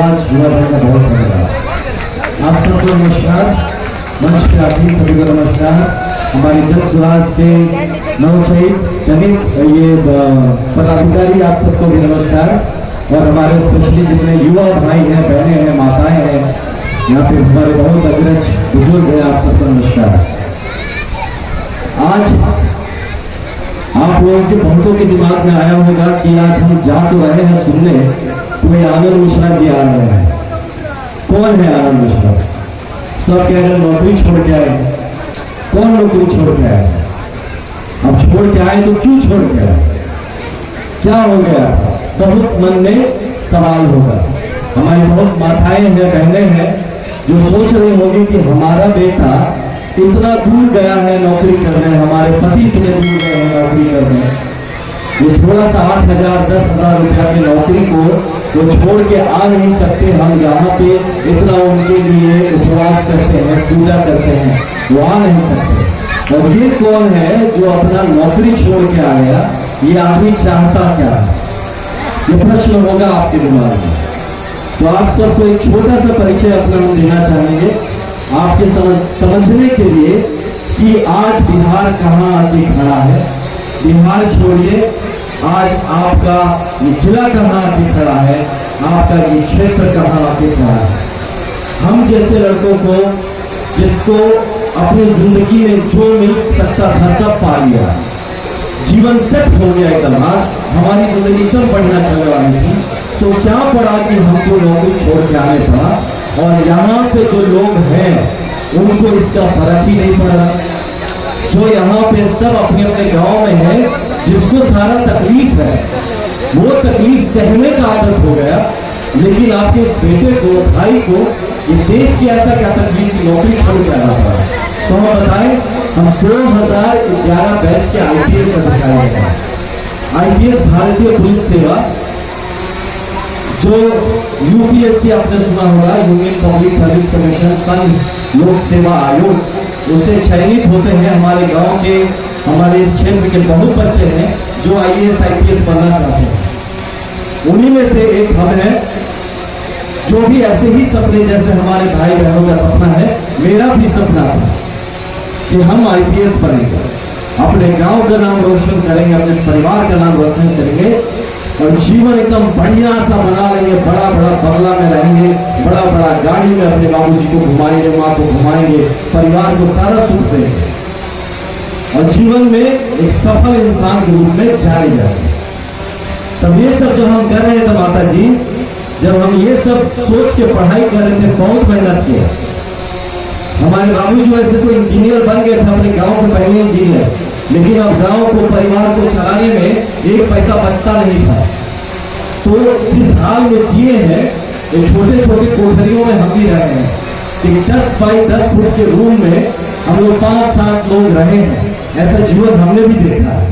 समाज युवा दल का बहुत धन्यवाद। आप सबको नमस्कार, मंच के आसीन सभी को नमस्कार। हमारे जन स्वराज के चयनित ये पदाधिकारी आप सबको भी नमस्कार। और हमारे स्पेशली जितने युवा भाई हैं, बहनें हैं, माताएं हैं, यहाँ पे हमारे बहुत अग्रज बुजुर्ग हैं, आप सबको नमस्कार। आज आप लोगों के बहुतों के दिमाग में आया होगा कि आज हम जा तो रहे हैं सुनने, तो ये आनंद मिश्रा जी आ रहे हैं। कौन है आनंद मिश्रा? सब कह रहे नौकरी छोड़ के आए। कौन नौकरी छोड़ के आए? अब छोड़ के आए तो क्यों छोड़ के आए? क्या हो गया? बहुत मन में सवाल होगा। हमारी बहुत माताएं हैं, बहनें हैं जो सोच रही होगी कि हमारा बेटा इतना दूर गया है नौकरी करने, हमारे पति इतने दूर गए हैं नौकरी करने, ये थोड़ा सा 8,000 10,000 रुपया की नौकरी को वो छोड़ के आ नहीं सकते। हम यहाँ पे इतना उनके लिए उपवास करते हैं, पूजा करते हैं, वो आ नहीं सकते। और ये कौन है जो अपना नौकरी छोड़ के आया? ये आदमी चाहता क्या है? ये प्रश्न होगा आपके दिमाग में। तो आप सबको एक छोटा सा परिचय अपना हम देना चाहेंगे आपके समझने के लिए कि आज बिहार कहाँ आके खड़ा है। बिहार छोड़िए, आज आपका ये जिला कहाँ आके खड़ा है, आपका ये क्षेत्र कहाँ आके खड़ा है। हम जैसे लड़कों को, जिसको अपनी जिंदगी में जो मिल सकता था सब पा लिया, जीवन सेट हो गया एकदम, आज हमारी जिंदगी एकदम बढ़िया चल रही थी, तो क्या पड़ा कि हमको नौकरी छोड़ के आने पड़ा। और यहाँ पे जो लोग हैं उनको इसका फर्क ही नहीं पड़ा। जो यहाँ पे सब अपने अपने गांव में है, जिसको सारा तकलीफ है, वो तकलीफ सहने का आदत हो गया। लेकिन आपके इस बेटे को, भाई को ये देख के ऐसा क्या तकलीफ की नौकरी छोड़ के आना पड़ा। तो हम बताएं, हम 2011 बैच के IPS अधिकारी हैं। IPS भारतीय पुलिस सेवा, जो UPSC आपने सुना होगा, यूनियन पब्लिक सर्विस कमीशन, संघ लोक सेवा आयोग, उसे चयनित होते हैं हमारे गांव के, हमारे इस क्षेत्र के बहुत बच्चे हैं जो IAS IPS बनना चाहते हैं। उन्हीं में से एक हम हैं जो भी ऐसे ही सपने जैसे हमारे भाई बहनों का सपना है, मेरा भी सपना था कि हम IPS बनेंगे, अपने गांव का नाम रोशन करेंगे, अपने परिवार का नाम रोशन करेंगे और जीवन एकदम बढ़िया सा बना लेंगे। बड़ा बड़ा बंगला में रहेंगे, बड़ा बड़ा गाड़ी में अपने बाबूजी को घुमाएंगे, माँ को घुमाएंगे, परिवार को सारा सुख देंगे और जीवन में एक सफल इंसान के रूप में जाने जाएंगे। तब ये सब जब हम कर रहे थे माता जी, जब हम ये सब सोच के पढ़ाई कर रहे थे, बहुत मेहनत किया। हमारे बाबूजी वैसे तो इंजीनियर बन गए थे, अपने गांव के पहले इंजीनियर, लेकिन अब गांव को, परिवार को चलाने में एक पैसा बचता नहीं था। तो जिस हाल में जिए हैं, एक छोटे छोटे कोठरियों में हम भी रहे हैं, एक 10 बाई 10 फुट के रूम में हम लोग 5-7 लोग रहे हैं। ऐसा जीवन हमने भी देखा है।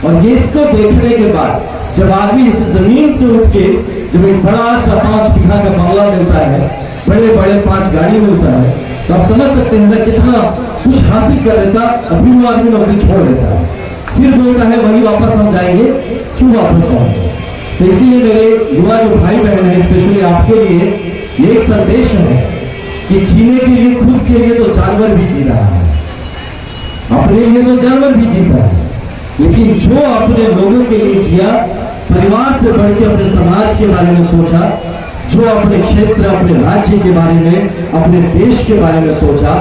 और ये इसको देखने के बाद जब आदमी इस जमीन से उठ के जब एक बड़ा सा 5 बीघा का बंगला मिलता है, बड़े बड़े 5 गाड़ी मिलता है, तो आप समझ सकते हैं कितना कुछ हासिल कर लेता और फिर वो आदमी नौकरी छोड़ देता है, फिर बोलता है वही वापस हम जाएंगे, क्यों वापस आएंगे। तो इसीलिए मेरे युवा जो भाई बहन है, स्पेशली आपके लिए एक संदेश है कि जीने के लिए, खुद के लिए तो जानवर भी जी रहा है, अपने लिए तो जानवर भी जीता है, लेकिन जो अपने लोगों के लिए जिया, परिवार से बढ़ के अपने समाज के बारे में सोचा, जो अपने क्षेत्र, अपने राज्य के बारे में, अपने देश के बारे में सोचा,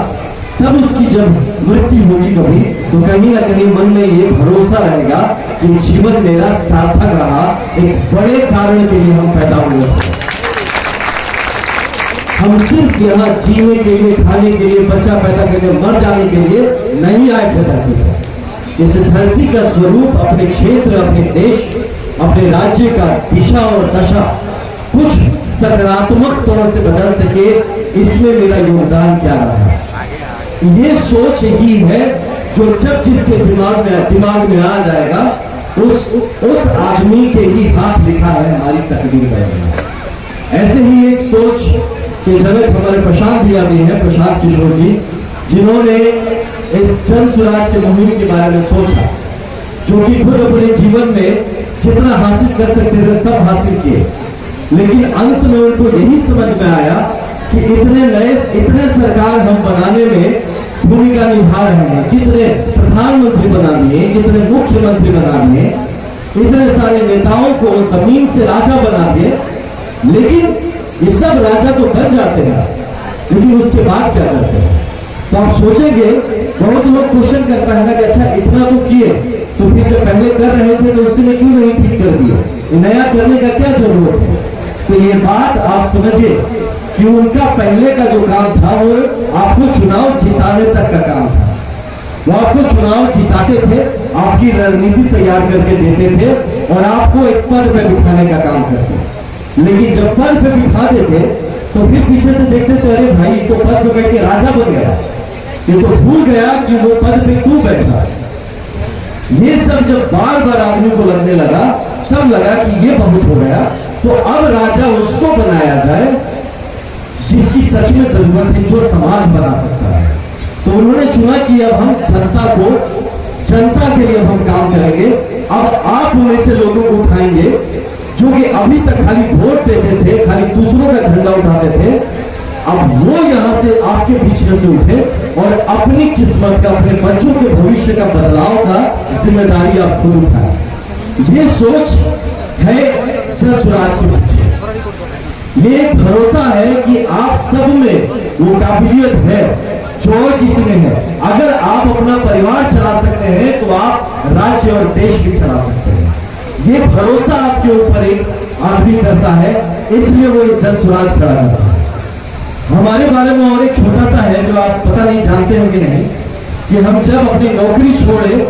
तब उसकी जब मृत्यु होगी कभी, तो कहीं ना कहीं मन में ये भरोसा रहेगा कि जीवन मेरा सार्थक रहा, एक बड़े कारण के लिए हम पैदा हुए। हम सिर्फ यहाँ जीने के लिए, खाने के लिए, बच्चा पैदा करके मर जाने के लिए नहीं आए थे धरती पर। इस धरती का स्वरूप अपने क्षेत्र, अपने देश, अपने राज्य का दिशा और दशा कुछ सकारात्मक तौर से बदल सके, इसमें मेरा योगदान क्या रहा। ये सोच ही है जो जब जिसके दिमाग में आ जाएगा, उस आदमी के ही हाथ लिखा है हमारी तकदीर में। ऐसे ही एक सोच के जनक हमारे प्रशांत भैया भी हैं, प्रशांत किशोर जी, जिन्होंने इस जन स्वराज के मुहिम के बारे में सोचा, जो कि खुद अपने जीवन में जितना हासिल कर सकते थे सब हासिल किए। लेकिन अंत में उनको यही समझ में आया कि इतने सरकार हम बनाने में भूमिका निभा रहे हैं, कितने प्रधानमंत्री बना दिए, कितने मुख्यमंत्री बना दिए, इतने सारे नेताओं को जमीन से राजा बना दिए, लेकिन ये सब राजा तो बन जाते हैं, लेकिन उसके बाद क्या करते हैं? तो आप सोचेंगे, बहुत लोग क्वेश्चन करता है ना कि अच्छा इतना तो किए, तो फिर जब पहले कर रहे थे तो उसने क्यों नहीं ठीक कर दिया, नया करने का क्या जरूरत है? तो ये बात आप समझिए कि उनका पहले का जो काम था वो आपको चुनाव जिताने तक का काम था। वो आपको चुनाव जिताते थे, आपकी रणनीति तैयार करके देते थे और आपको एक पद पे बिठाने का काम करते। लेकिन जब पद पे बिठा देते तो फिर पीछे से देखते थे, अरे भाई तो पद पे बैठ के राजा बन गया, ये तो भूल गया कि वो पद पे क्यों बैठा। ये सब जब बार बार आदमी को लगने लगा, तब लगा कि ये बहुत हो गया, तो अब राजा उसको बनाया जाए जिसकी सच में जरूरत है, जो समाज बना सकता है। तो उन्होंने चुना कि अब हम जनता के लिए हम काम करेंगे। अब आप में से लोगों को उठाएंगे जो कि अभी तक खाली वोट देते थे, खाली दूसरों का झंडा उठाते थे, अब वो यहां से आपके बीच में से उठे और अपनी किस्मत का, अपने बच्चों के भविष्य का बदलाव का जिम्मेदारी आप खुद उठाएं। ये सोच है जन स्वराज के पीछे। ये एक भरोसा है कि आप सब में वो काबिलियत है जो और किसी में है। अगर आप अपना परिवार चला सकते हैं तो आप राज्य और देश भी चला सकते हैं। ये भरोसा आपके ऊपर एक आदमी करता है, इसलिए वो एक जन स्वराज खड़ा करता है। हमारे बारे में और एक छोटा सा है जो आप पता नहीं जानते हैं कि नहीं, कि हम जब अपनी नौकरी छोड़े,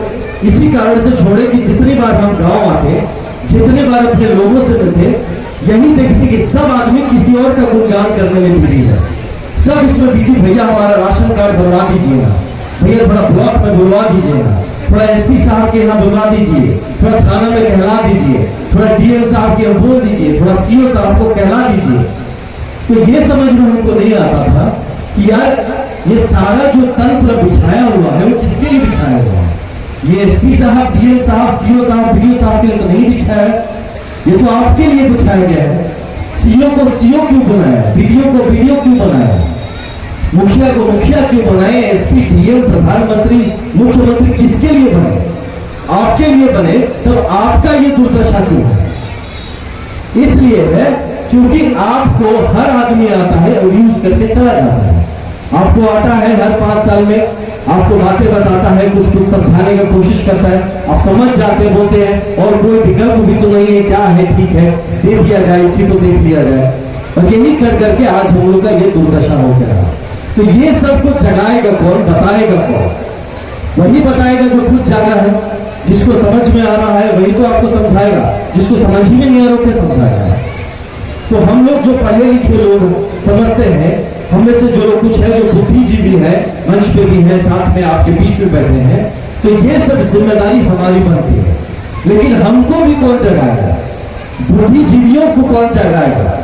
इसी कारण से छोड़े कि जितनी बार हम गांव आते, जितने बार अपने लोगों से मिलते, यही देखते कि सब आदमी किसी और का गुणगान करने में बिजी है। सब इसमें बिजी, भैया हमारा राशन कार्ड बनवा दीजिएगा, भैया थोड़ा ब्लॉक में बुलवा दीजिएगा, थोड़ा एसपी साहब के यहाँ बुलवा दीजिए, थोड़ा थाना में कहला दीजिए, थोड़ा डीएम साहब के यहाँ बोल दीजिए, थोड़ा सीओ साहब को कहला दीजिए। तो ये समझ में हमको नहीं आता था कि यार ये सारा जो तंत्र बिछाया हुआ है वो किसके लिए बिछाया हुआ है? ये एसपी साहब, डीएम साहब, सीओ साहब, बीडीओ साहब के लिए तो नहीं बिछाया है, ये तो आपके लिए बिछाया गया है। सीओ को सीओ क्यों बनाया, बीडीओ को बीडीओ क्यों बनाया, मुखिया को मुखिया क्यों बनाए, एसपी, डीएम, प्रधानमंत्री, मुख्यमंत्री किसके लिए बने? आपके लिए बने। तब आपका ये दुर्दशा क्यों है? इसलिए है क्योंकि आपको हर आदमी आता है और यूज करके चला जाता है। आपको आता है हर 5 साल में, आपको बातें बताता है, कुछ समझाने की कोशिश करता है, आप समझ जाते बोलते हैं और कोई विकल्प भी तो नहीं है, क्या है, ठीक है, दे दिया जाए, इसी को देख लिया जाए। और यही कर करके आज हम लोग का ये दुर्दशा हो गया। तो ये सब कुछ जगाएगा कौन, बताएगा कौन? वही बताएगा जो खुद जागा है। जिसको समझ में आ रहा है वही तो आपको समझाएगा, जिसको समझ ही में नहीं आ रहा क्या समझाएगा? तो हम लोग जो पढ़े लिखे लोग समझते हैं, हम में से जो लोग कुछ है जो बुद्धिजीवी है, मंच पे भी है, साथ में आपके बीच में बैठे हैं, तो ये सब जिम्मेदारी हमारी बनती है। लेकिन हमको भी कौन जगाएगा? बुद्धिजीवियों को कौन जगाएगा?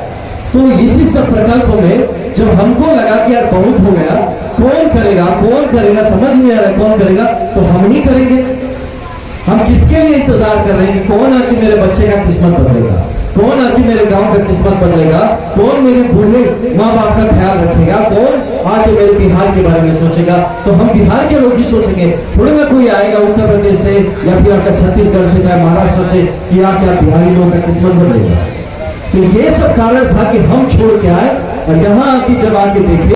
तो इसी सब प्रकल्प में जब हमको लगा कि यार बहुत हो गया, कौन करेगा, समझ नहीं आ रहा कौन करेगा, तो हम ही करेंगे। हम किसके लिए इंतजार कर रहे हैं कि कौन आके मेरे बच्चे का किस्मत बदलेगा, कौन आके मेरे गांव का किस्मत बदलेगा, कौन मेरे बूढ़े माँ बाप का ख्याल रखेगा, कौन आके मेरे बिहार के बारे में सोचेगा? तो हम बिहार के लोग ही सोचेंगे, थोड़ी ना कोई आएगा उत्तर प्रदेश से या फिर आपका छत्तीसगढ़ से, चाहे महाराष्ट्र से, कि आके आप बिहारी लोगों का किस्मत बदलेगा। तो ये सब कारण था कि हम छोड़ के आए और यहाँ आके जब आके देखे